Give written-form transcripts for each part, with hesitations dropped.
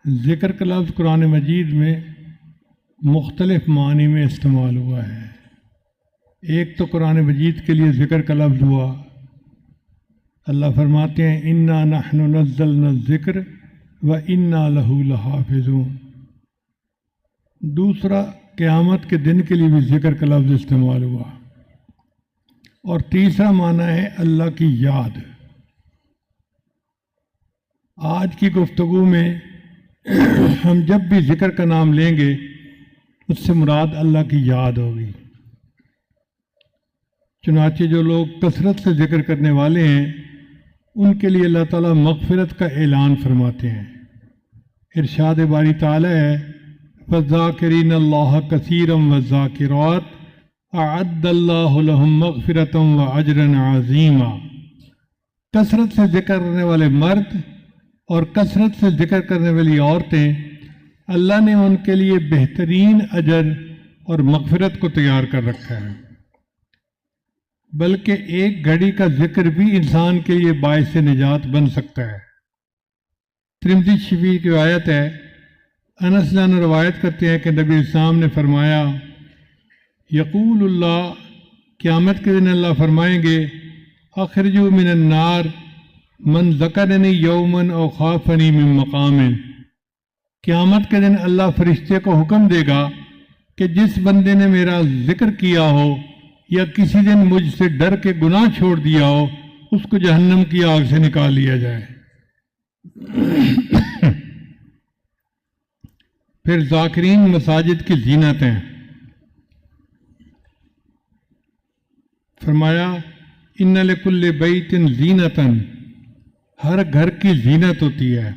ذکر کا لفظ قرآن مجید میں مختلف معنی میں استعمال ہوا ہے۔ ایک تو قرآن مجید کے لیے ذکر کا لفظ ہوا، اللہ فرماتے ہیں انا نحن نزلنا الذکر و انا لہ لحافظون۔ دوسرا قیامت کے دن کے لیے بھی ذکر کا لفظ استعمال ہوا، اور تیسرا معنی ہے اللہ کی یاد۔ آج کی گفتگو میں ہم جب بھی ذکر کا نام لیں گے اس سے مراد اللہ کی یاد ہوگی۔ چنانچہ جو لوگ کثرت سے ذکر کرنے والے ہیں ان کے لیے اللہ تعالیٰ مغفرت کا اعلان فرماتے ہیں۔ ارشاد باری تعالیٰ ہے وَالذَّاكِرِينَ اللَّهَ كَثِيرًا وَالذَّاكِرَاتِ أَعَدَّ اللَّهُ لَهُم مَّغْفِرَةً وَأَجْرًا عَظِيمًا۔ کثرت سے ذکر کرنے والے مرد اور کثرت سے ذکر کرنے والی عورتیں، اللہ نے ان کے لیے بہترین اجر اور مغفرت کو تیار کر رکھا ہے۔ بلکہ ایک گھڑی کا ذکر بھی انسان کے لیے باعث نجات بن سکتا ہے۔ ترمذی شریف کی روایت ہے، انس جان روایت کرتے ہیں کہ نبی اسلام نے فرمایا یقول اللہ، قیامت کے دن اللہ فرمائیں گے اخرجوا من النار من ذکرنی یومن او خافنی من مقام۔ قیامت کے دن اللہ فرشتے کو حکم دے گا کہ جس بندے نے میرا ذکر کیا ہو یا کسی دن مجھ سے ڈر کے گناہ چھوڑ دیا ہو اس کو جہنم کی آگ سے نکال لیا جائے۔ پھر ذاکرین مساجد کی زینت ہیں۔ فرمایا ان لکل بیت زینتن، ہر گھر کی زینت ہوتی ہے۔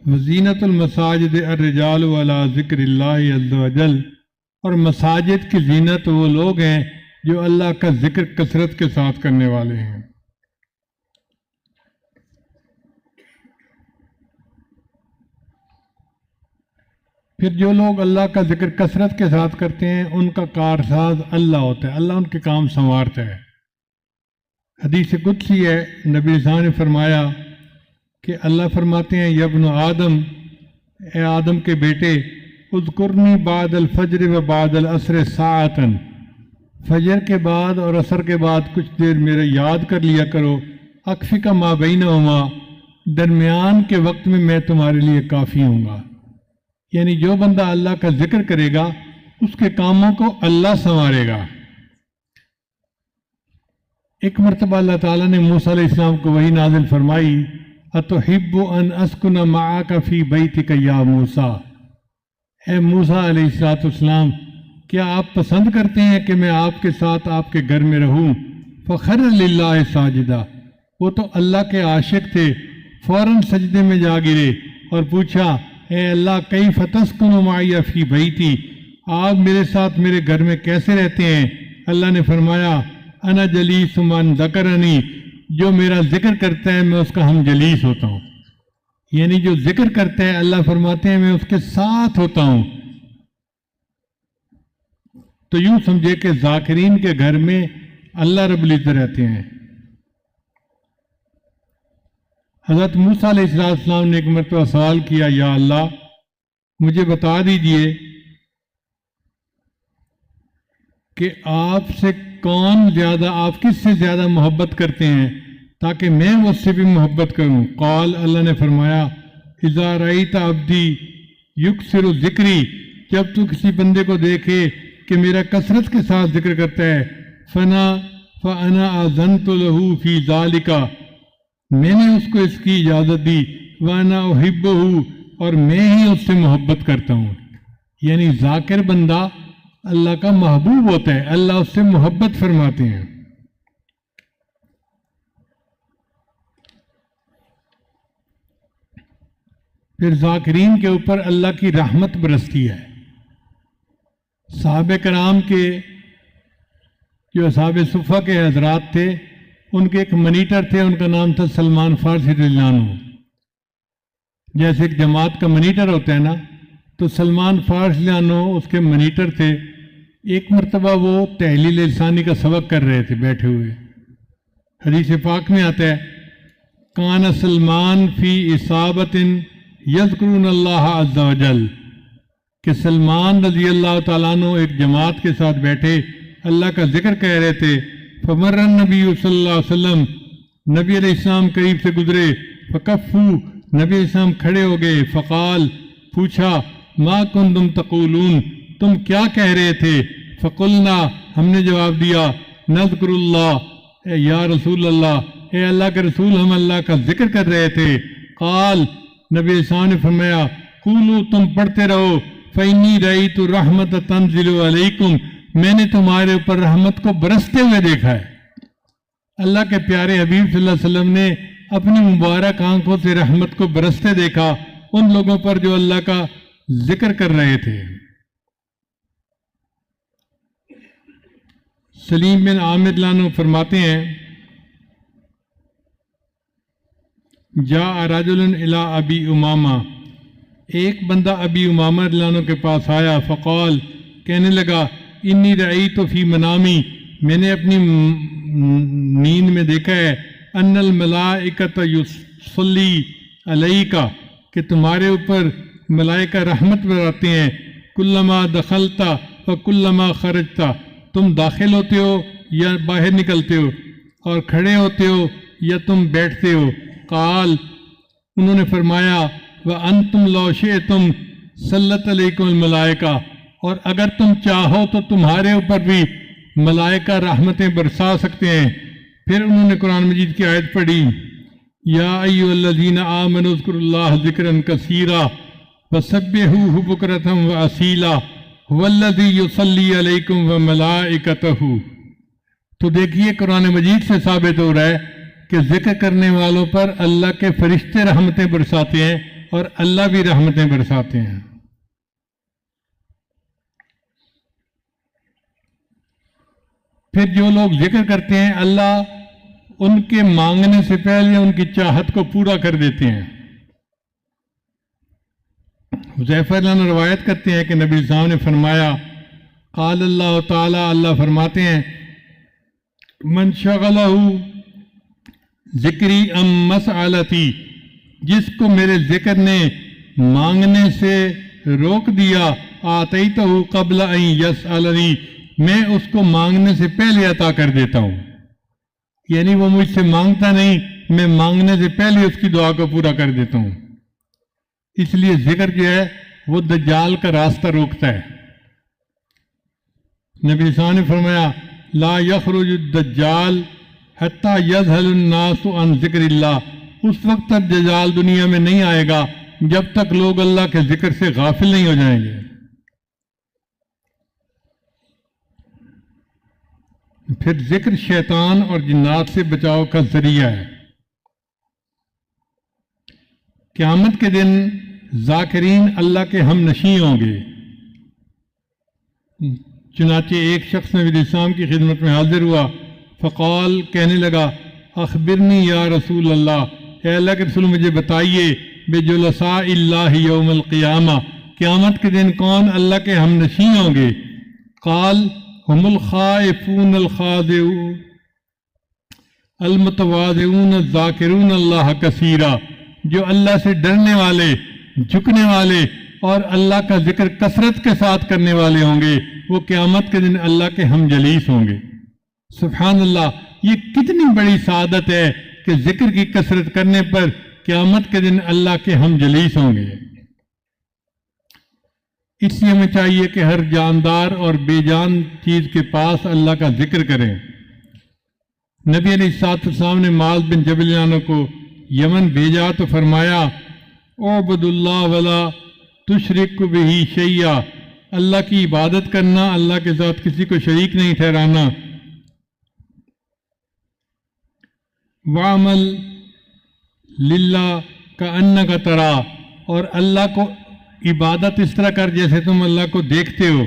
وزینت المساجد الرجال علی ذکر اللہ عز وجل، اور مساجد کی زینت وہ لوگ ہیں جو اللہ کا ذکر کثرت کے ساتھ کرنے والے ہیں۔ پھر جو لوگ اللہ کا ذکر کثرت کے ساتھ کرتے ہیں ان کا کارساز اللہ ہوتا ہے، اللہ ان کے کام سنوارتا ہے۔ حدیث قدسی ہے، نبی صاحب نے فرمایا کہ اللہ فرماتے ہیں یا ابن آدم، اے آدم کے بیٹے، اذکرنی بعد الفجر و بعد العصر ساعتاً، فجر کے بعد اور عصر کے بعد کچھ دیر میرا یاد کر لیا کرو، اکفک ما بینہما، درمیان کے وقت میں میں تمہارے لیے کافی ہوں گا۔ یعنی جو بندہ اللہ کا ذکر کرے گا اس کے کاموں کو اللہ سنوارے گا۔ ایک مرتبہ اللہ تعالیٰ نے موسیٰ علیہ السلام کو وحی نازل فرمائی اتحب ان اسکن معک فی بیتک یا موسیٰ، اے موسیٰ علیہ السلام، کیا آپ پسند کرتے ہیں کہ میں آپ کے ساتھ آپ کے گھر میں رہوں؟ فخر للہ ساجدہ، وہ تو اللہ کے عاشق تھے، فوراً سجدے میں جا گرے اور پوچھا اے اللہ کیف تسکن معی فی بیتی، آپ میرے ساتھ میرے گھر میں کیسے رہتے ہیں؟ اللہ نے فرمایا انا جلیس من ذکرنی، جو میرا ذکر کرتا ہے میں اس کا ہم جلیس ہوتا ہوں۔ یعنی جو ذکر کرتا ہے اللہ فرماتے ہیں میں اس کے ساتھ ہوتا ہوں۔ تو یوں سمجھے کہ ذاکرین کے گھر میں اللہ رب العزت رہتے ہیں۔ حضرت موسیٰ علیہ السلام نے ایک مرتبہ سوال کیا یا اللہ مجھے بتا دیجئے کہ آپ سے کون زیادہ، آپ کس سے زیادہ محبت کرتے ہیں تاکہ میں اس سے بھی محبت کروں۔ قال، اللہ نے فرمایا اذا رأیت عبدی یکثر ذکری، جب تو کسی بندے کو دیکھے کہ میرا کثرت کے ساتھ ذکر کرتا ہے، فانا اذنت له فی ذالک، میں نے اس کو اس کی اجازت دی، وانا احبہ، اور میں ہی اس سے محبت کرتا ہوں۔ یعنی ذاکر بندہ اللہ کا محبوب ہوتا ہے، اللہ اس سے محبت فرماتے ہیں۔ پھر ذاکرین کے اوپر اللہ کی رحمت برستی ہے۔ صحابہ کرام کے جو اصحاب صفہ کے حضرات تھے ان کے ایک منیٹر تھے، ان کا نام تھا سلمان فارسی رضی اللہ عنہ۔ جیسے ایک جماعت کا منیٹر ہوتا ہے نا، تو سلمان فارسی رضی اللہ عنہ اس کے منیٹر تھے۔ ایک مرتبہ وہ تحلیل لسانی کا سبق کر رہے تھے بیٹھے ہوئے۔ حدیث پاک میں آتا ہے کان سلمان فی اصابت یذکرون اللہ عز وجل کہ سلمان رضی اللہ تعالیٰ عنہ ایک جماعت کے ساتھ بیٹھے اللہ کا ذکر کہہ رہے تھے. فمر النبی صلی اللہ علیہ وسلم نبی علیہ السلام قریب سے گزرے. فکفو نبی علیہ السلام کھڑے ہو گئے. فقال پوچھا ما کنتم تقولون تم کیا کہہ رہے تھے؟ فقلنا ہم نے جواب دیا نذکر اللہ یا رسول اللہ اے اللہ کے رسول ہم اللہ کا ذکر کر رہے تھے. قال نبی علیہ السلام نے فرمایا قولوا تم پڑھتے رہو فإنی رأیت الرحمت تنزل علیکم میں نے تمہارے اوپر رحمت کو برستے ہوئے دیکھا ہے. اللہ کے پیارے حبیب صلی اللہ علیہ وسلم نے اپنی مبارک آنکھوں سے رحمت کو برستے دیکھا ان لوگوں پر جو اللہ کا ذکر کر رہے تھے. سلیم بن عامر لانو فرماتے ہیں جاء رجل الی ابی امامہ ایک بندہ ابی امامہ لانو کے پاس آیا. فقال کہنے لگا انی رأیت فی منامی میں نے اپنی نیند میں دیکھا ہے ان الملائکۃ یصلی علیک کہ تمہارے اوپر ملائکہ رحمت برساتے ہیں. کلما دخلت و کلما خرجت تم داخل ہوتے ہو یا باہر نکلتے ہو اور کھڑے ہوتے ہو یا تم بیٹھتے ہو. قال انہوں نے فرمایا وَأَنْتُمْ لَوْ شِئْتُمْ سَلَّتْ عَلَيْكُمُ الْمَلَائِكَةُ اور اگر تم چاہو تو تمہارے اوپر بھی ملائکہ رحمتیں برسا سکتے ہیں. پھر انہوں نے قرآن مجید کی آیت پڑھی یا ایھا الذین آمنوا اذکروا اللہ ذکرا کثیرا وسبحوہ بکرۃ وأصیلا ھو الذی یصلی علیکم وملائکتہ. تو دیکھیے قرآن مجید سے ثابت ہو رہا ہے کہ ذکر کرنے والوں پر اللہ کے فرشتے رحمتیں برساتے ہیں اور اللہ بھی رحمتیں برساتے ہیں. پھر جو لوگ ذکر کرتے ہیں اللہ ان کے مانگنے سے پہلے ان کی چاہت کو پورا کر دیتے ہیں. حذیفہ عنہ روایت کرتے ہیں کہ نبی صاحب نے فرمایا قال اللہ تعالی اللہ فرماتے ہیں من شغلہ ذکری ام مسألتی جس کو میرے ذکر نے مانگنے سے روک دیا آتیتہ قبل ان یسألنی میں اس کو مانگنے سے پہلے عطا کر دیتا ہوں. یعنی وہ مجھ سے مانگتا نہیں میں مانگنے سے پہلے اس کی دعا کو پورا کر دیتا ہوں. اس لیے ذکر جو ہے وہ دجال کا راستہ روکتا ہے. نبی صلی اللہ علیہ وسلم نے فرمایا لا یخرج الدجال حتی یذہل الناس عن ذکر اللہ اس وقت تک دجال دنیا میں نہیں آئے گا جب تک لوگ اللہ کے ذکر سے غافل نہیں ہو جائیں گے. پھر ذکر شیطان اور جنات سے بچاؤ کا ذریعہ ہے. قیامت کے دن ذاکرین اللہ کے ہم نشیں ہوں گے. چنانچہ ایک شخص نبی علیہ السلام کی خدمت میں حاضر ہوا. فقال کہنے لگا اخبرنی یا رسول اللہ اے اللہ کے رسول مجھے بتائیے بجلساء اللہ یوم القیامہ قیامت کے دن کون اللہ کے ہم نشیں ہوں گے. قال هم الخائفون الخاضعون المتواضعون الذاکرون اللہ کثیرا جو اللہ سے ڈرنے والے جھکنے والے اور اللہ کا ذکر کثرت کے ساتھ کرنے والے ہوں گے وہ قیامت کے دن اللہ کے ہم جلیس ہوں گے. سبحان اللہ یہ کتنی بڑی سعادت ہے کہ ذکر کی کثرت کرنے پر قیامت کے دن اللہ کے ہم جلیس ہوں گے. اس لیے ہمیں چاہیے کہ ہر جاندار اور بے جان چیز کے پاس اللہ کا ذکر کریں. نبی علیہ الصلوۃ والسلام نے معاذ بن جبل عنہ کو یمن بھیجا تو فرمایا اعبد اللہ ولا تشرک بہ شیئا اللہ کی عبادت کرنا اللہ کے ساتھ کسی کو شریک نہیں ٹھہرانا. وعمل للہ کأنک ترا اور اللہ کو عبادت اس طرح کر جیسے تم اللہ کو دیکھتے ہو.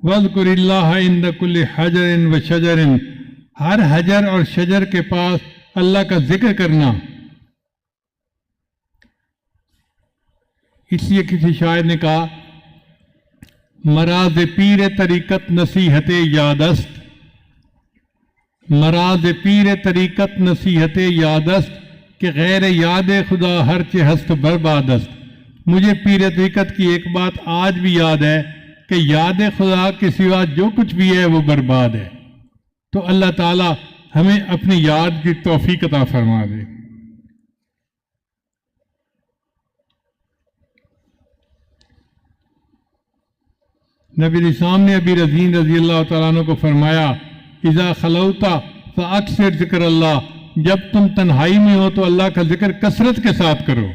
وَاذْكُرِ اللَّهَ عِنْدَ كُلِّ حَجَرٍ وَشَجَرٍ ہر حجر اور شجر کے پاس اللہ کا ذکر کرنا. اس لیے کسی شاعر نے کہا مراز پیر طریقت نصیحت یادست مراز پیر طریقت نصیحت یادست کہ غیر یاد خدا ہر چہ ہست برباد است۔ مجھے پیر حقیقت کی ایک بات آج بھی یاد ہے کہ یاد خدا کے سوا جو کچھ بھی ہے وہ برباد ہے۔ تو اللہ تعالی ہمیں اپنی یاد کی توفیق عطا فرما دے۔ نبی اسلام نے ابی رضین رضی اللہ تعالیٰ عنہ کو فرمایا اذا خلوتا فاکثر ذکر اللہ، جب تم تنہائی میں ہو تو اللہ کا ذکر کثرت کے ساتھ کرو۔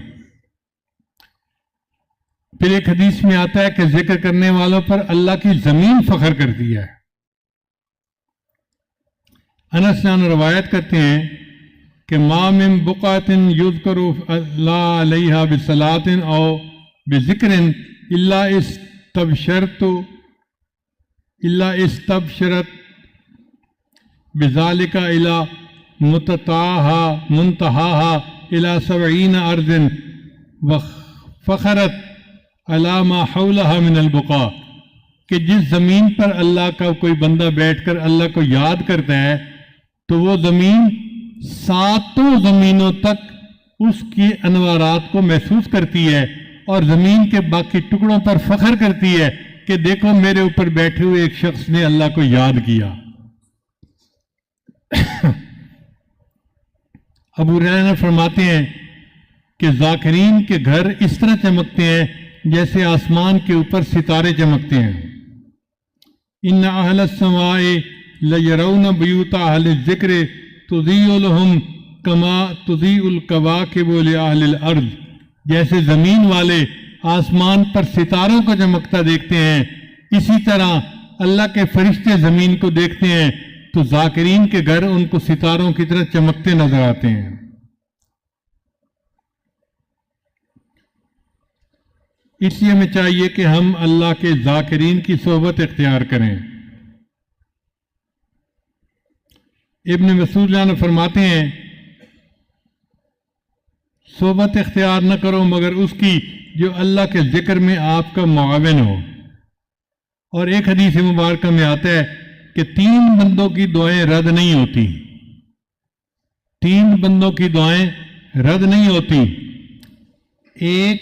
پھر ایک حدیث میں آتا ہے کہ ذکر کرنے والوں پر اللہ کی زمین فخر کرتی ہے۔ انس جان روایت کرتے ہیں کہ ما من بقعۃ یذکر اللہ علیہا بصلاۃ او بذکر الا استبشرت بذالک الی منتہاہا الی 70 ارض وفخرت علی ما حولہا من البقاع، کہ جس زمین پر اللہ کا کوئی بندہ بیٹھ کر اللہ کو یاد کرتا ہے تو وہ زمین 7 زمینوں تک اس کی انوارات کو محسوس کرتی ہے اور زمین کے باقی ٹکڑوں پر فخر کرتی ہے کہ دیکھو میرے اوپر بیٹھے ہوئے ایک شخص نے اللہ کو یاد کیا۔ ابو ہریرہ فرماتے ہیں کہ ذاکرین کے گھر اس طرح چمکتے ہیں جیسے آسمان کے اوپر ستارے چمکتے ہیں۔ ان اہل السماء لیرون بیوت اہل الذکر تضیء لهم کما تضیء الکواکب لاہل الارض، جیسے زمین والے آسمان پر ستاروں کو چمکتا دیکھتے ہیں اسی طرح اللہ کے فرشتے زمین کو دیکھتے ہیں تو ذاکرین کے گھر ان کو ستاروں کی طرح چمکتے نظر آتے ہیں۔ اس لیے ہمیں چاہیے کہ ہم اللہ کے ذاکرین کی صحبت اختیار کریں۔ ابن مسعود جان فرماتے ہیں صحبت اختیار نہ کرو مگر اس کی جو اللہ کے ذکر میں آپ کا معاون ہو۔ اور ایک حدیث مبارکہ میں آتا ہے کہ 3 بندوں کی دعائیں رد نہیں ہوتی، 3 بندوں کی دعائیں رد نہیں ہوتی۔ ایک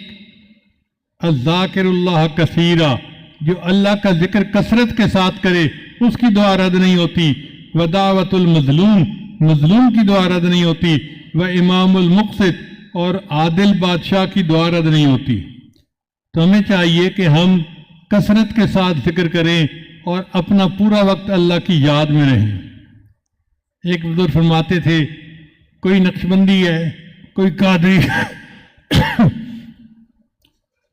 الذاکر اللہ کثیرا، جو اللہ کا ذکر کثرت کے ساتھ کرے اس کی دعا رد نہیں ہوتی۔ ودعوت المظلوم، مظلوم کی دعا رد نہیں ہوتی۔ وامام المقسط، اور عادل بادشاہ کی دعا رد نہیں ہوتی۔ تو ہمیں چاہیے کہ ہم کثرت کے ساتھ ذکر کریں اور اپنا پورا وقت اللہ کی یاد میں رہیں۔ ایک بزرگ فرماتے تھے کوئی نقشبندی ہے، کوئی قادری ہے،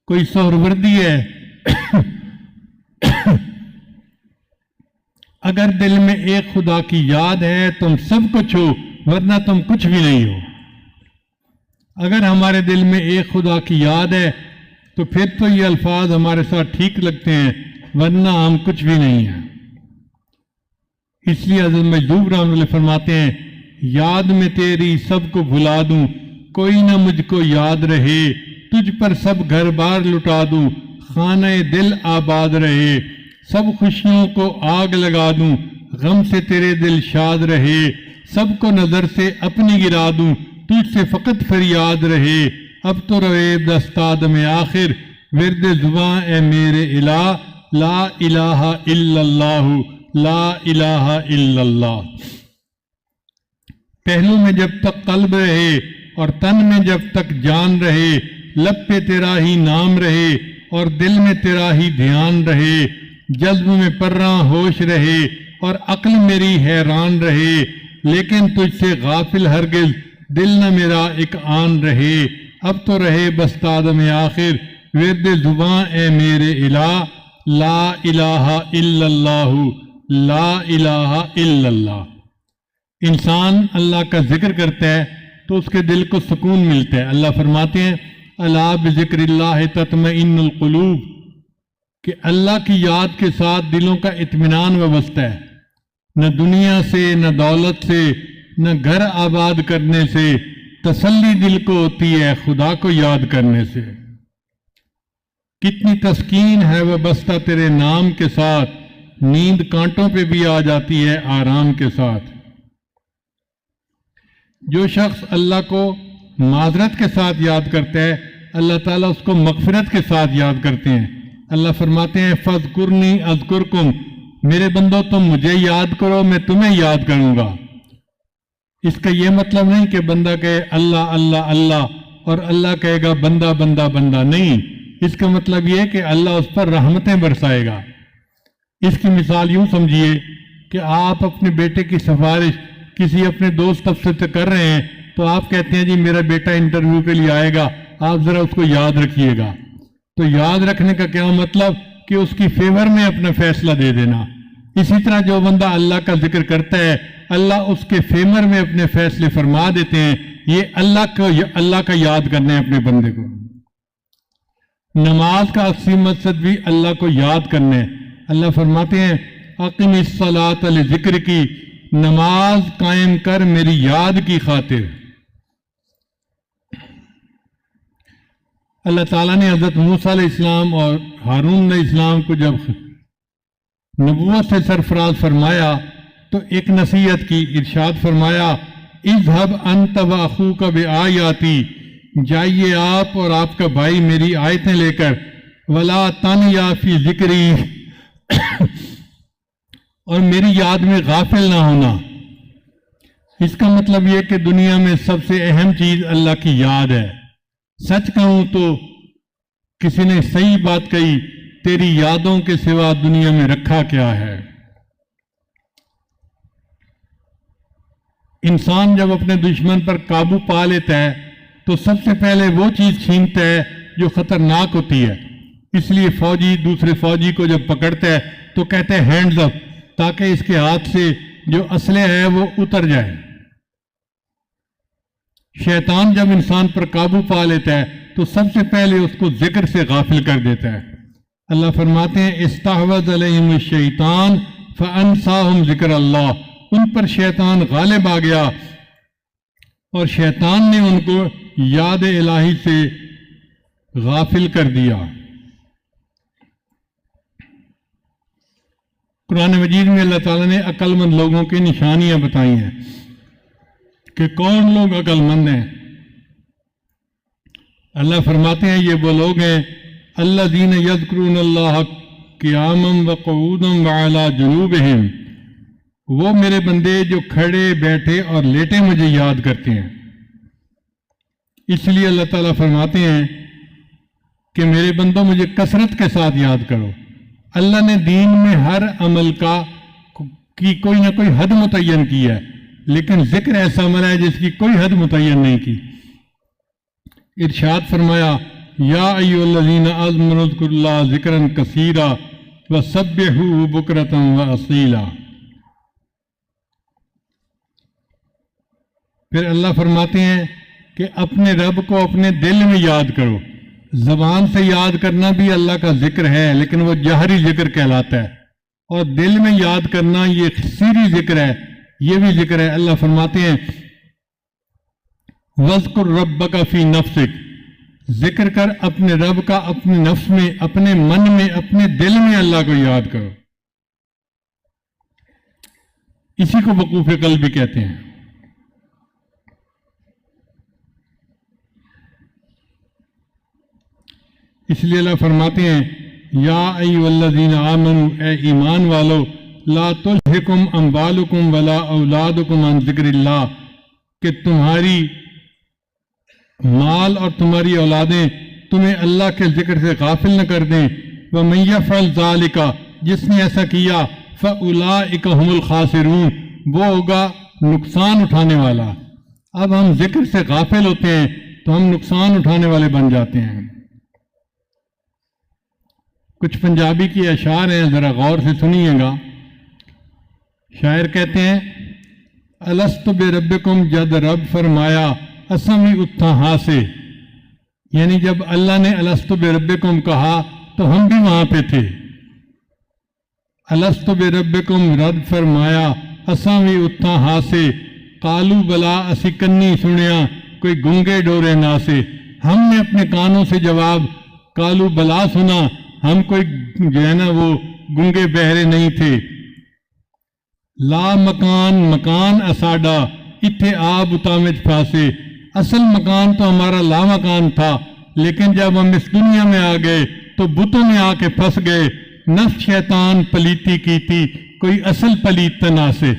کوئی سہروردی ہے، اگر دل میں ایک خدا کی یاد ہے تم سب کچھ ہو ورنہ تم کچھ بھی نہیں ہو۔ اگر ہمارے دل میں ایک خدا کی یاد ہے تو پھر تو یہ الفاظ ہمارے ساتھ ٹھیک لگتے ہیں ورنہ ہم کچھ بھی نہیں ہیں۔ اس لیے حضرت مجذوب رحمۃ اللہ فرماتے ہیں یاد میں تیری سب کو بھلا دوں، کوئی نہ مجھ کو یاد رہے، تجھ پر سب گھر بار لٹا دوں، خانہ دل آباد رہے، سب خوشیوں کو آگ لگا دوں، غم سے تیرے دل شاد رہے، سب کو نظر سے اپنی گرا دوں، تجھ سے فقط فریاد رہے، اب تو روے دستاد میں آخر، ورد زباں اے میرے الہ، لا الہ الا اللہ، لا الہ الا اللہ۔ پہلو میں جب تک قلب رہے اور تن میں جب تک جان رہے، لب پہ تیرا ہی نام رہے اور دل میں تیرا ہی دھیان رہے، جذب میں پرراں ہوش رہے اور عقل میری حیران رہے، لیکن تجھ سے غافل ہرگز دل نہ میرا ایک آن رہے، اب تو رہے بستاد میں آخر، ورد زباں اے میرے الہ، لا الہ الا اللہ، لا الہ الا اللہ۔ انسان اللہ کا ذکر کرتا ہے تو اس کے دل کو سکون ملتا ہے۔ اللہ فرماتے ہیں الا بذکر اللہ تطمئن القلوب، کہ اللہ کی یاد کے ساتھ دلوں کا اطمینان وابستہ ہے، نہ دنیا سے، نہ دولت سے، نہ گھر آباد کرنے سے، تسلی دل کو ہوتی ہے خدا کو یاد کرنے سے۔ کتنی تسکین ہے وابستہ تیرے نام کے ساتھ، نیند کانٹوں پہ بھی آ جاتی ہے آرام کے ساتھ۔ جو شخص اللہ کو معذرت کے ساتھ یاد کرتا ہے، اللہ تعالیٰ اس کو مغفرت کے ساتھ یاد کرتے ہیں۔ اللہ فرماتے ہیں فاذکرنی اذکرکم، میرے بندو تم مجھے یاد کرو میں تمہیں یاد کروں گا۔ اس کا یہ مطلب نہیں کہ بندہ کہے اللہ اللہ اللہ اور اللہ کہے گا بندہ بندہ بندہ، نہیں، اس کا مطلب یہ کہ اللہ اس پر رحمتیں برسائے گا۔ اس کی مثال یوں سمجھیے کہ آپ اپنے بیٹے کی سفارش کسی اپنے دوست افسر سے کر رہے ہیں تو آپ کہتے ہیں جی میرا بیٹا انٹرویو کے لیے آئے گا، آپ ذرا اس کو یاد رکھیے گا۔ تو یاد رکھنے کا کیا مطلب کہ اس کی فیور میں اپنا فیصلہ دے دینا۔ اسی طرح جو بندہ اللہ کا ذکر کرتا ہے اللہ اس کے فیور میں اپنے فیصلے فرما دیتے ہیں، یہ اللہ کا یاد کرنا ہے اپنے بندے کو۔ نماز کا اصلی مقصد بھی اللہ کو یاد کرنا ہے۔ اللہ فرماتے ہیں اقم الصلاۃ لذکر کی، نماز قائم کر میری یاد کی خاطر۔ اللہ تعالیٰ نے حضرت موسیٰ علیہ السلام اور ہارون علیہ السلام کو جب نبوت سے سرفراز فرمایا تو ایک نصیحت کی، ارشاد فرمایا اذهب انت واخوک بآیاتی، جائیے آپ اور آپ کا بھائی میری آیتیں لے کر، ولا تنیا فی ذکری، اور میری یاد میں غافل نہ ہونا۔ اس کا مطلب یہ کہ دنیا میں سب سے اہم چیز اللہ کی یاد ہے۔ سچ کہوں تو کسی نے صحیح بات کہی، تیری یادوں کے سوا دنیا میں رکھا کیا ہے۔ انسان جب اپنے دشمن پر قابو پا لیتا ہے تو سب سے پہلے وہ چیز چھینتا ہے جو خطرناک ہوتی ہے۔ اس لیے فوجی دوسرے فوجی کو جب پکڑتا ہے تو کہتے ہیں ہینڈز اپ، تاکہ اس کے ہاتھ سے جو اسلحہ ہے وہ اتر جائے۔ شیطان جب انسان پر قابو پا لیتا ہے تو سب سے پہلے اس کو ذکر سے غافل کر دیتا ہے۔ اللہ فرماتے ہیں استحوذ علیہم الشیطان فانساہم ذکر اللہ، ان پر شیطان غالب آ گیا اور شیطان نے ان کو یاد الہی سے غافل کر دیا۔ قرآن مجید میں اللہ تعالیٰ نے عقل مند لوگوں کی نشانیاں بتائی ہیں کہ کون لوگ عقل مند ہیں۔ اللہ فرماتے ہیں یہ وہ لوگ ہیں الذین یذکرون اللہ قیاما وقعودا وعلی جنوبہم، وہ میرے بندے جو کھڑے بیٹھے اور لیٹے مجھے یاد کرتے ہیں۔ اس لیے اللہ تعالیٰ فرماتے ہیں کہ میرے بندوں مجھے کثرت کے ساتھ یاد کرو۔ اللہ نے دین میں ہر عمل کی کوئی نہ کوئی حد متعین کی ہے، لیکن ذکر ایسا عمل ہے جس کی کوئی حد متعین نہیں کی۔ ارشاد فرمایا یا ایھا الذین آمنوا اذکروا اللہ ذکرا کثیرا وسبحوہ بکرۃ واصیلا۔ پھر اللہ فرماتے ہیں کہ اپنے رب کو اپنے دل میں یاد کرو۔ زبان سے یاد کرنا بھی اللہ کا ذکر ہے، لیکن وہ جہری ذکر کہلاتا ہے، اور دل میں یاد کرنا یہ سری ذکر ہے، یہ بھی ذکر ہے۔ اللہ فرماتے ہیں وَاذْكُرْ رَبَّكَ فِي نَفْسِكَ، ذکر کر اپنے رب کا اپنے نفس میں، اپنے من میں، اپنے دل میں اللہ کو یاد کرو۔ اسی کو وقوف قلب بھی کہتے ہیں۔ اس لیے اللہ فرماتے ہیں یا ایھا الذین آمنوا، اے ایمان والو، لا تلہکم اموالکم ولا اولادکم عن ذکر اللہ، کہ تمہاری مال اور تمہاری اولادیں تمہیں اللہ کے ذکر سے غافل نہ کر دیں۔ وَمَن يَفْعَلْ ذَلِكَ، جس نے ایسا کیا، فَأُولَٰئِكَ هُمُ الْخَاسِرُونَ، وہ ہوگا نقصان اٹھانے والا۔ اب ہم ذکر سے غافل ہوتے ہیں تو ہم نقصان اٹھانے والے بن جاتے ہیں۔ کچھ پنجابی کی اشعار ہیں، ذرا غور سے سنیے گا۔ شاعر کہتے ہیں الست بربکم، جد رب فرمایا اسم ہی اتھا ہاں سے، یعنی جب اللہ نے الست بربکم کہا تو ہم بھی وہاں پہ تھے۔ الست بربکم رد فرمایا اسم ہی اتھا ہاں سے، قالو بلا اسی کنی سنیا کوئی گنگے ڈورے نا سے۔ ہم نے اپنے کانوں سے جواب قالو بلا سنا، ہم کوئی جو ہے نا وہ گنگے بہرے نہیں تھے۔ لا مکان مکان اساڈا، اتھے آب اتامج پھاسے، اصل مکان تو ہمارا لامکان تھا، لیکن جب ہم اس دنیا میں آ گئے تو بتوں میں آ کے پھنس گئے۔ نفس شیطان پلیتی کی تھی، کوئی اصل پلیت نہ سے،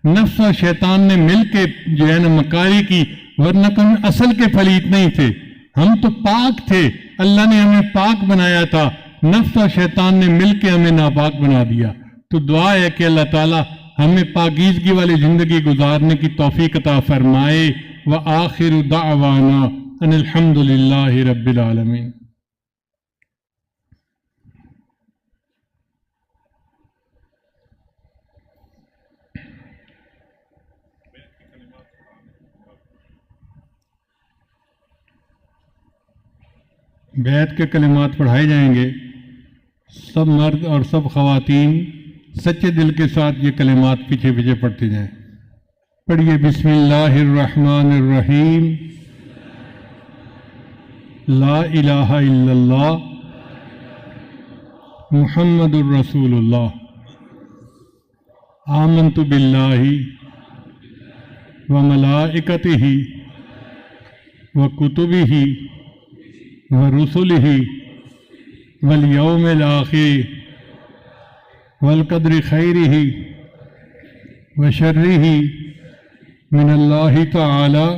نفس اور شیطان نے مل کے جو ہے نا مکاری کی، ورنہ کوئی اصل کے پلیت نہیں تھے، ہم تو پاک تھے، اللہ نے ہمیں پاک بنایا تھا، نفس اور شیطان نے مل کے ہمیں ناپاک بنا دیا۔ تو دعا ہے کہ اللہ تعالی ہمیں پاکیزگی والی زندگی گزارنے کی توفیق عطا فرمائے۔ وآخر دعوانا ان الحمد للہ رب العالمین۔ بیعت کے کلمات پڑھائے جائیں گے، سب مرد اور سب خواتین سچے دل کے ساتھ یہ کلمات پیچھے پیچھے پڑھتے جائیں۔ پڑھیے بسم اللہ الرحمن الرحیم، لا الہ الا اللہ محمد الرسول اللہ، آمنت باللہ وملائکتہ وکتبہ ورسلہ والیوم الآخر والقدر خیرہ وشرہ من اللہ تعالی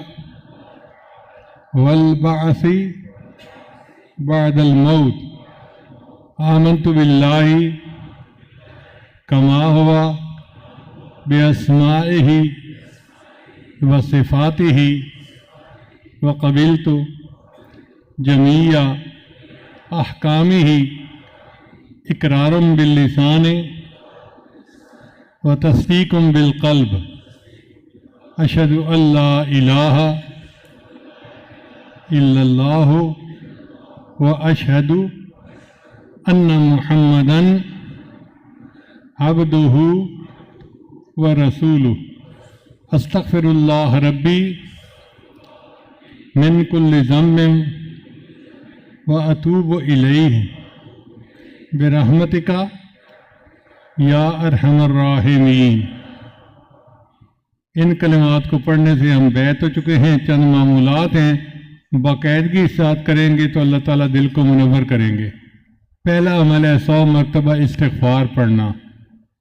والبعث بعد الموت، آمنت باللہ کما ہوا باسمائہ وصفاتہ وقبلت جمیع احکامہ اقرار باللسان وتصدیق بالقلب، اشہد ان لا الہ الا اللہ واشہد ان محمدا عبدہ ورسولہ، استغفر اللہ ربی من کل ذنب واتوب الیہ برحمتک یا ارحم الراحمین۔ ان کلمات کو پڑھنے سے ہم بیعت ہو چکے ہیں، چند معمولات ہیں، باقاعدگی کے ساتھ کریں گے تو اللہ تعالیٰ دل کو منور کریں گے۔ پہلا عمل ہے 100 مرتبہ استغفار پڑھنا،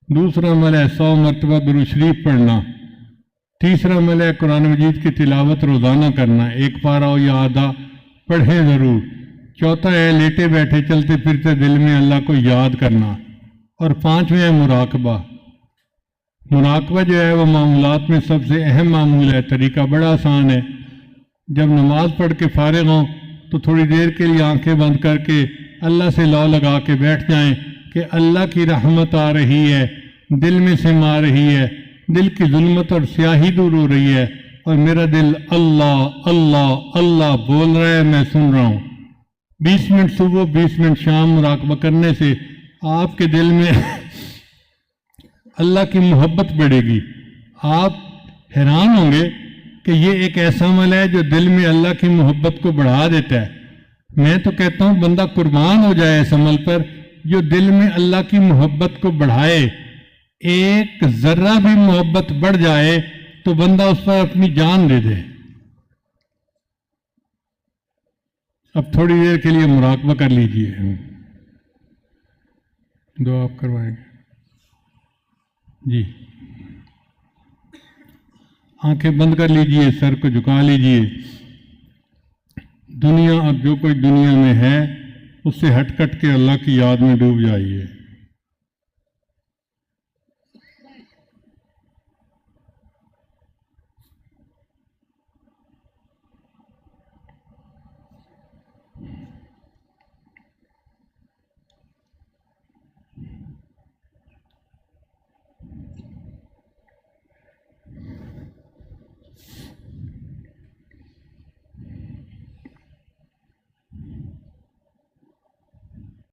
دوسرا عمل ہے 100 مرتبہ درود شریف پڑھنا، تیسرا عمل ہے قرآن مجید کی تلاوت روزانہ کرنا، ایک پارہ ہو یا آدھا پڑھیں ضرور، چوتھا ہے لیٹے بیٹھے چلتے پھرتے دل میں اللہ کو یاد کرنا، اور پانچویں ہے مراقبہ۔ مراقبہ جو ہے وہ معمولات میں سب سے اہم معمول ہے، طریقہ بڑا آسان ہے۔ جب نماز پڑھ کے فارغ ہوں تو تھوڑی دیر کے لیے آنکھیں بند کر کے اللہ سے لو لگا کے بیٹھ جائیں کہ اللہ کی رحمت آ رہی ہے، دل میں سم آ رہی ہے، دل کی ظلمت اور سیاہی دور ہو رہی ہے، اور میرا دل اللہ اللہ اللہ بول رہا ہے، میں سن رہا ہوں۔ 20 منٹ صبح 20 منٹ شام مراقبہ کرنے سے آپ کے دل میں اللہ کی محبت بڑھے گی۔ آپ حیران ہوں گے کہ یہ ایک ایسا عمل ہے جو دل میں اللہ کی محبت کو بڑھا دیتا ہے۔ میں تو کہتا ہوں بندہ قربان ہو جائے اس عمل پر جو دل میں اللہ کی محبت کو بڑھائے۔ ایک ذرہ بھی محبت بڑھ جائے تو بندہ اس پر اپنی جان دے دے۔ اب تھوڑی دیر کے لیے مراقبہ کر لیجئے، دعا آپ کروائیں گے جی۔ آنکھیں بند کر لیجئے، سر کو جھکا لیجئے۔ دنیا اب جو کوئی دنیا میں ہے اس سے ہٹ کٹ کے اللہ کی یاد میں ڈوب جائیے۔